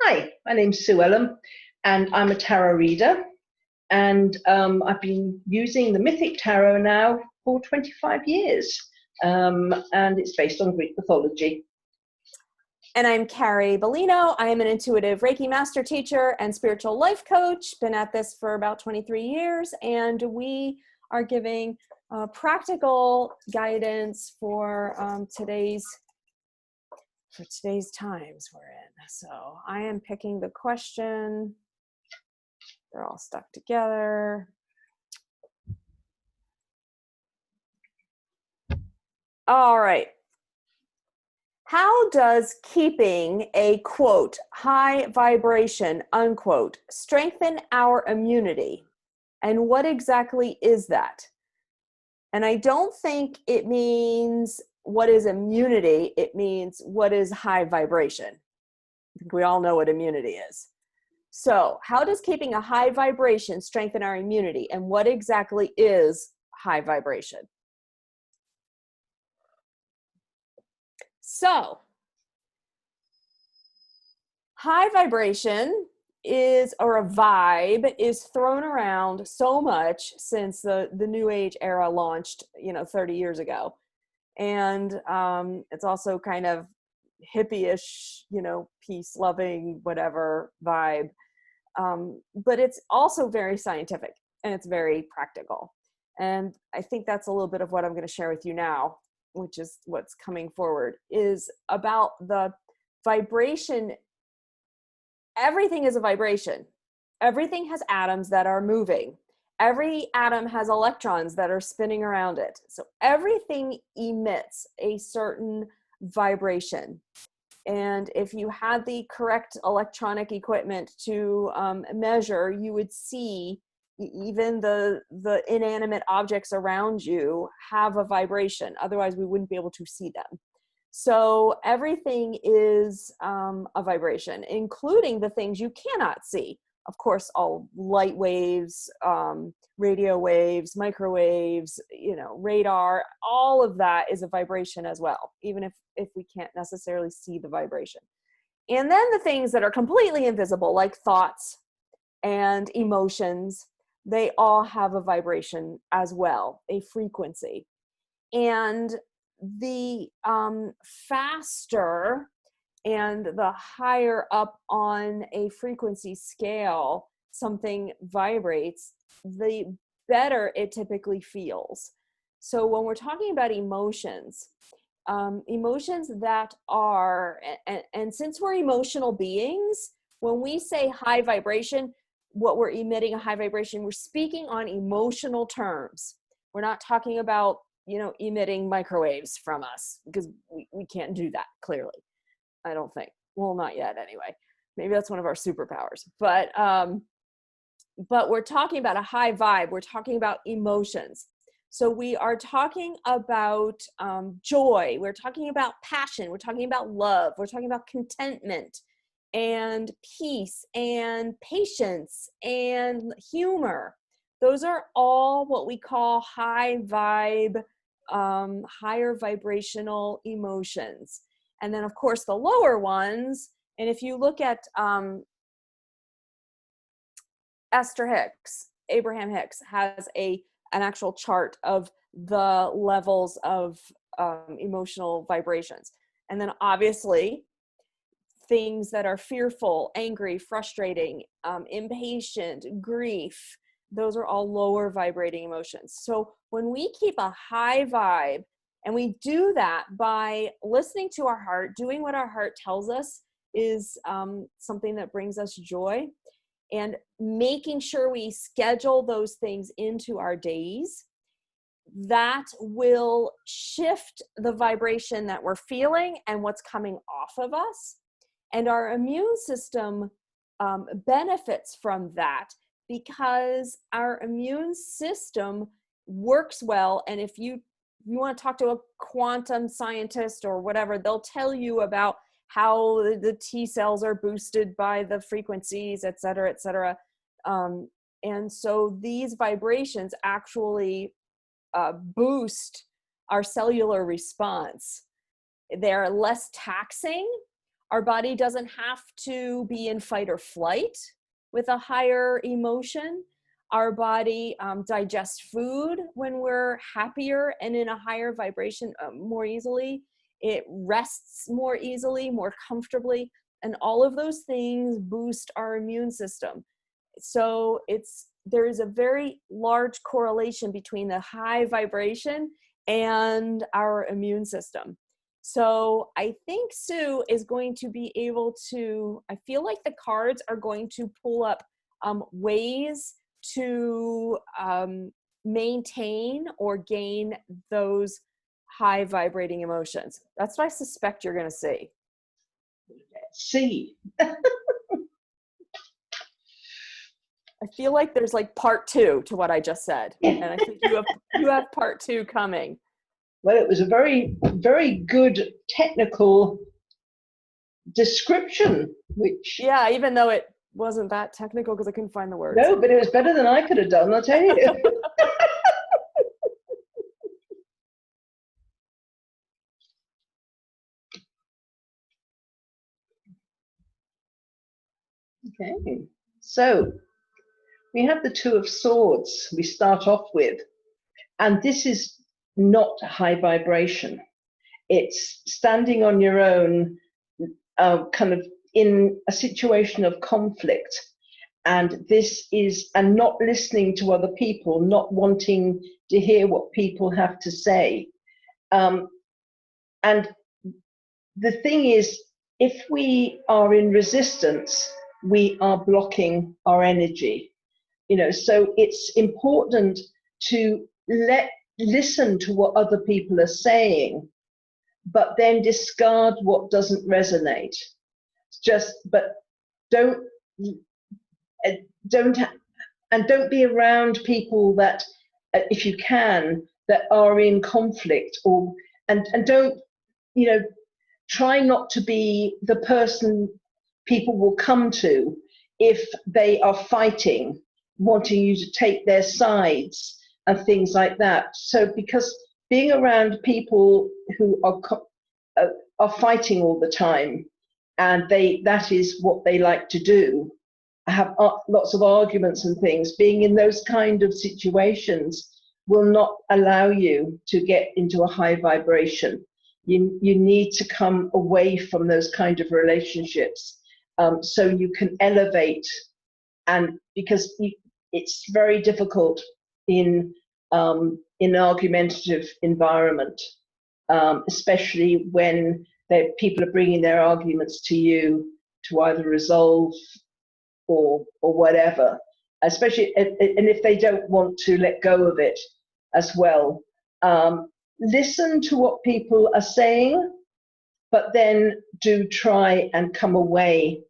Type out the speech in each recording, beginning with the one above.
Hi, my name's Sue Ellam, and I'm a tarot reader. And I've been using the Mythic Tarot now for 25 years, and it's based on Greek mythology. And I'm Carrie Beleno. I am an intuitive Reiki master teacher and spiritual life coach. Been at this for about 23 years, and we are giving practical guidance for today's times we're in. So I am picking the question. They're all stuck together. All right. How does keeping a, quote, high vibration, unquote, strengthen our immunity? And what exactly is that? And I don't think it means what is immunity. It means what is high vibration. I think we all know what immunity is. So how does keeping a high vibration strengthen our immunity? And what exactly is high vibration? So high vibration is, or a vibe, is thrown around so much since the New Age era launched, 30 years ago. And it's also kind of hippie-ish, peace-loving, whatever vibe. But it's also very scientific and it's very practical. And I think that's a little bit of what I'm going to share with you now, which is what's coming forward, is about the vibration. Everything is a vibration. Everything has atoms that are moving. Every atom has electrons that are spinning around it. So everything emits a certain vibration. And if you had the correct electronic equipment to measure, you would see even the inanimate objects around you have a vibration. Otherwise, we wouldn't be able to see them. So everything is a vibration, including the things you cannot see. Of course, all light waves, radio waves, microwaves, radar, all of that is a vibration as well, even if we can't necessarily see the vibration. And then the things that are completely invisible, like thoughts and emotions, they all have a vibration as well, a frequency. And the faster and the higher up on a frequency scale something vibrates, the better it typically feels. So when we're talking about emotions that are, and since we're emotional beings, when we say high vibration, what we're emitting a high vibration, we're speaking on emotional terms. We're not talking about emitting microwaves from us, because we can't do that, clearly. I don't think. Well, not yet anyway. Maybe that's one of our superpowers. But we're talking about a high vibe. We're talking about emotions. So we are talking about joy. We're talking about passion. We're talking about love. We're talking about contentment and peace and patience and humor. Those are all what we call high vibe, higher vibrational emotions. And then, of course, the lower ones, and if you look at Abraham Hicks has an actual chart of the levels of emotional vibrations. And then obviously, things that are fearful, angry, frustrating, impatient, grief, those are all lower vibrating emotions. So when we keep a high vibe, and we do that by listening to our heart, doing what our heart tells us is something that brings us joy, and making sure we schedule those things into our days, that will shift the vibration that we're feeling and what's coming off of us. And our immune system benefits from that, because our immune system works well. And if you want to talk to a quantum scientist or whatever, they'll tell you about how the T cells are boosted by the frequencies, et cetera, et cetera. And so these vibrations actually boost our cellular response. They're less taxing Our body doesn't have to be in fight or flight with a higher emotion. Our body digests food when we're happier and in a higher vibration more easily. It rests more easily, more comfortably, and all of those things boost our immune system. So there is a very large correlation between the high vibration and our immune system. So I think Sue is going to be able to, I feel like the cards are going to pull up ways to maintain or gain those high vibrating emotions. That's what I suspect you're going to see. See. I feel like there's like part 2 to what I just said. And I think you have part 2 coming. Well, it was a very, very good technical description, which... Yeah, even though it wasn't that technical because I couldn't find the words. No, but it was better than I could have done, I'll tell you. Okay, so we have the Two of Swords we start off with, and this is not high vibration. It's standing on your own, kind of in a situation of conflict, and and not listening to other people, not wanting to hear what people have to say. And the thing is, if we are in resistance, we are blocking our energy. So it's important to listen to what other people are saying, but then discard what doesn't resonate. But don't be around people that, if you can, that are in conflict, and don't, try not to be the person people will come to if they are fighting, wanting you to take their sides and things like that. So because being around people who are fighting all the time, and that is what they like to do, have lots of arguments and things, being in those kind of situations will not allow you to get into a high vibration. You need to come away from those kind of relationships, so you can elevate. And because it's very difficult in an argumentative environment, especially when people are bringing their arguments to you to either resolve or whatever, especially, and if they don't want to let go of it as well. Listen to what people are saying, but then do try and come away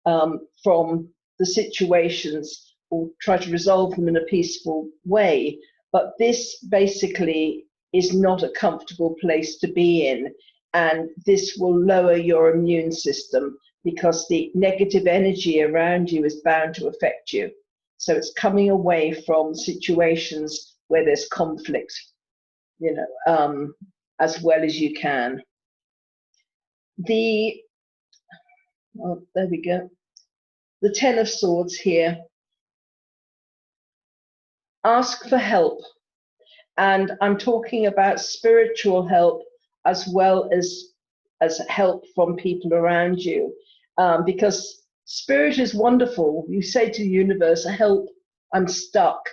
from the situations, or try to resolve them in a peaceful way. But this basically is not a comfortable place to be in, and this will lower your immune system, because the negative energy around you is bound to affect you. So it's coming away from situations where there's conflict, as well as you can. There we go. The Ten of Swords here. Ask for help. And I'm talking about spiritual help as well as help from people around you. Because spirit is wonderful. You say to the universe, help, I'm stuck.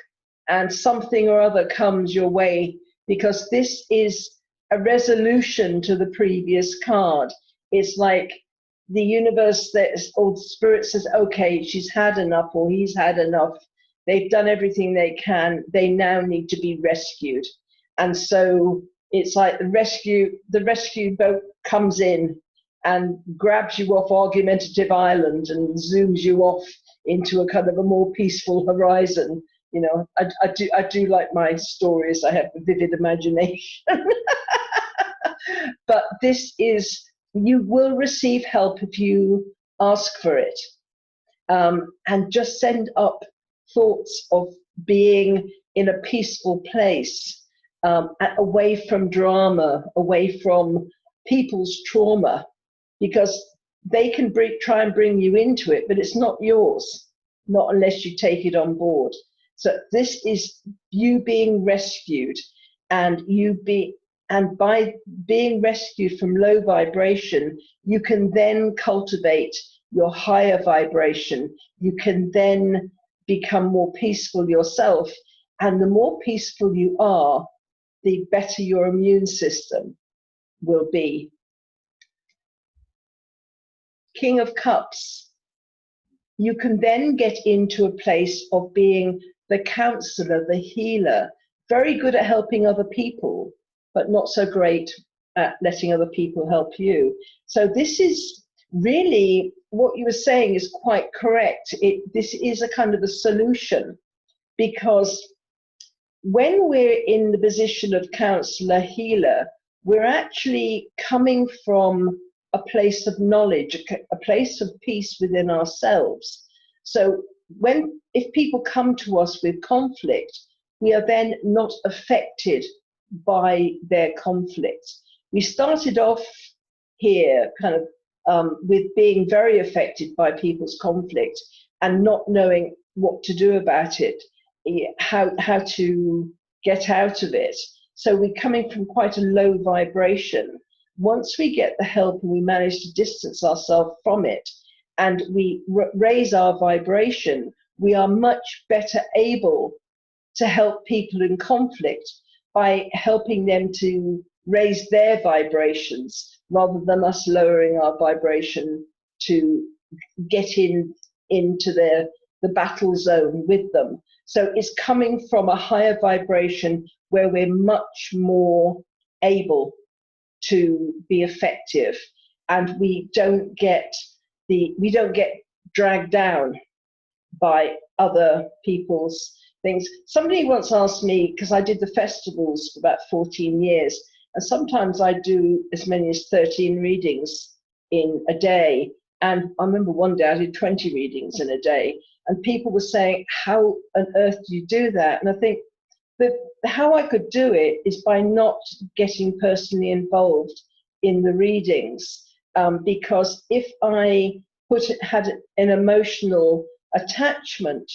And something or other comes your way, because this is a resolution to the previous card. It's like the universe, or the spirit says, okay, she's had enough, or he's had enough. They've done everything they can. They now need to be rescued. And so it's like the rescue boat comes in and grabs you off Argumentative Island and zooms you off into a kind of a more peaceful horizon. I do like my stories. I have a vivid imagination. But you will receive help if you ask for it. And just send up thoughts of being in a peaceful place, away from drama, away from people's trauma, because they can try and bring you into it, but it's not yours, not unless you take it on board. So this is you being rescued, and and by being rescued from low vibration, you can then cultivate your higher vibration. You can then become more peaceful yourself. And the more peaceful you are, the better your immune system will be. King of Cups. You can then get into a place of being the counselor, the healer, very good at helping other people, but not so great at letting other people help you. So this is really what you were saying is quite correct. This is a kind of a solution, because when we're in the position of counselor, healer, we're actually coming from a place of knowledge, a place of peace within ourselves. So if people come to us with conflict, we are then not affected by their conflict. We started off here kind of with being very affected by people's conflict and not knowing what to do about it, how to get out of it. So we're coming from quite a low vibration. Once we get the help and we manage to distance ourselves from it, and we raise our vibration, we are much better able to help people in conflict by helping them to raise their vibrations rather than us lowering our vibration to get into the battle zone with them. So it's coming from a higher vibration where we're much more able to be effective, and we don't get dragged down by other people's things. Somebody once asked me, because I did the festivals for about 14 years, and sometimes I do as many as 13 readings in a day. And I remember one day I did 20 readings in a day, and people were saying, how on earth do you do that? And I think that how I could do it is by not getting personally involved in the readings, because if I had an emotional attachment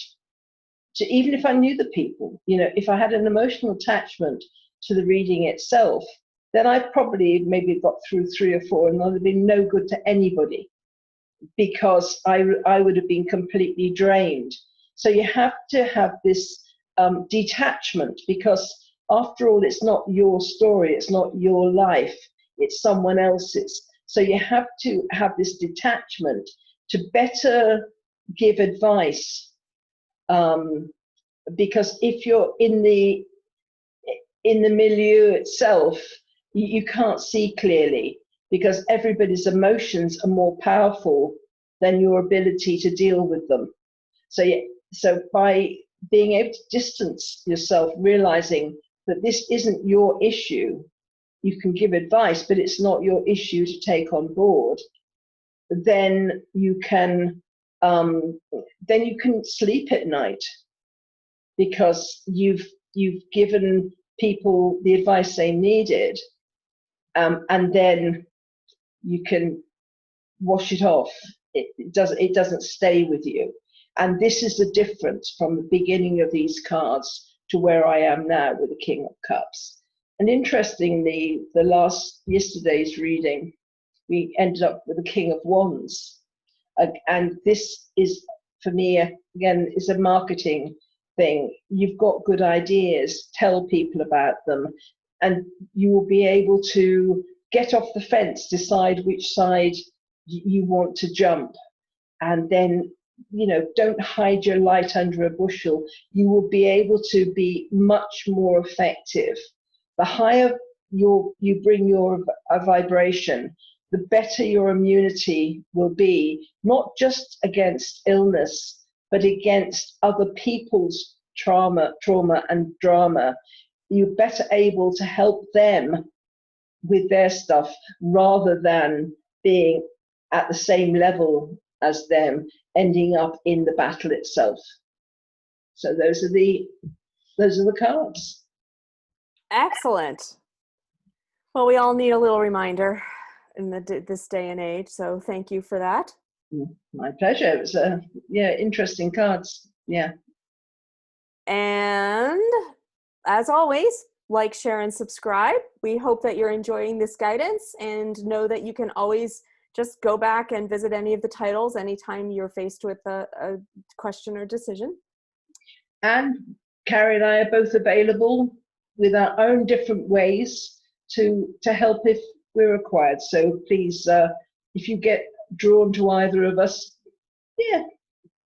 to, even if I knew the people, if I had an emotional attachment to the reading itself, then I probably maybe got through 3 or 4 and I would have been no good to anybody, because I would have been completely drained. So you have to have this detachment, because after all, it's not your story, it's not your life, it's someone else's. So you have to have this detachment to better give advice, because if you're in the milieu itself, you can't see clearly, because everybody's emotions are more powerful than your ability to deal with them. So by being able to distance yourself, realizing that this isn't your issue, you can give advice, but it's not your issue to take on board, then you can sleep at night, because you've given people the advice they needed, and then you can wash it off. It doesn't stay with you. And this is the difference from the beginning of these cards to where I am now with the King of Cups. And interestingly, yesterday's reading, we ended up with the King of Wands. And this is, for me, again, is a marketing thing. You've got good ideas, tell people about them, and you will be able to get off the fence, decide which side you want to jump, and then don't hide your light under a bushel. You will be able to be much more effective. The higher you bring your vibration, the better your immunity will be, not just against illness, but against other people's trauma and drama. You're better able to help them with their stuff rather than being at the same level as them, ending up in the battle itself. So those are the cards. Excellent. Well, we all need a little reminder in this day and age. So thank you for that. My pleasure. It was interesting cards. Yeah. And as always, like, share, and subscribe. We hope that you're enjoying this guidance, and know that you can always just go back and visit any of the titles anytime you're faced with a question or decision. And Carrie and I are both available with our own different ways to help if we're required. So please, if you get drawn to either of us,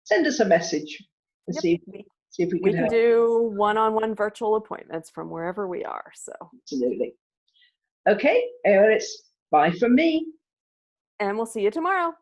send us a message and see if we can help. do one-on-one virtual appointments from wherever we are. So absolutely. Okay, it's bye from me. And we'll see you tomorrow.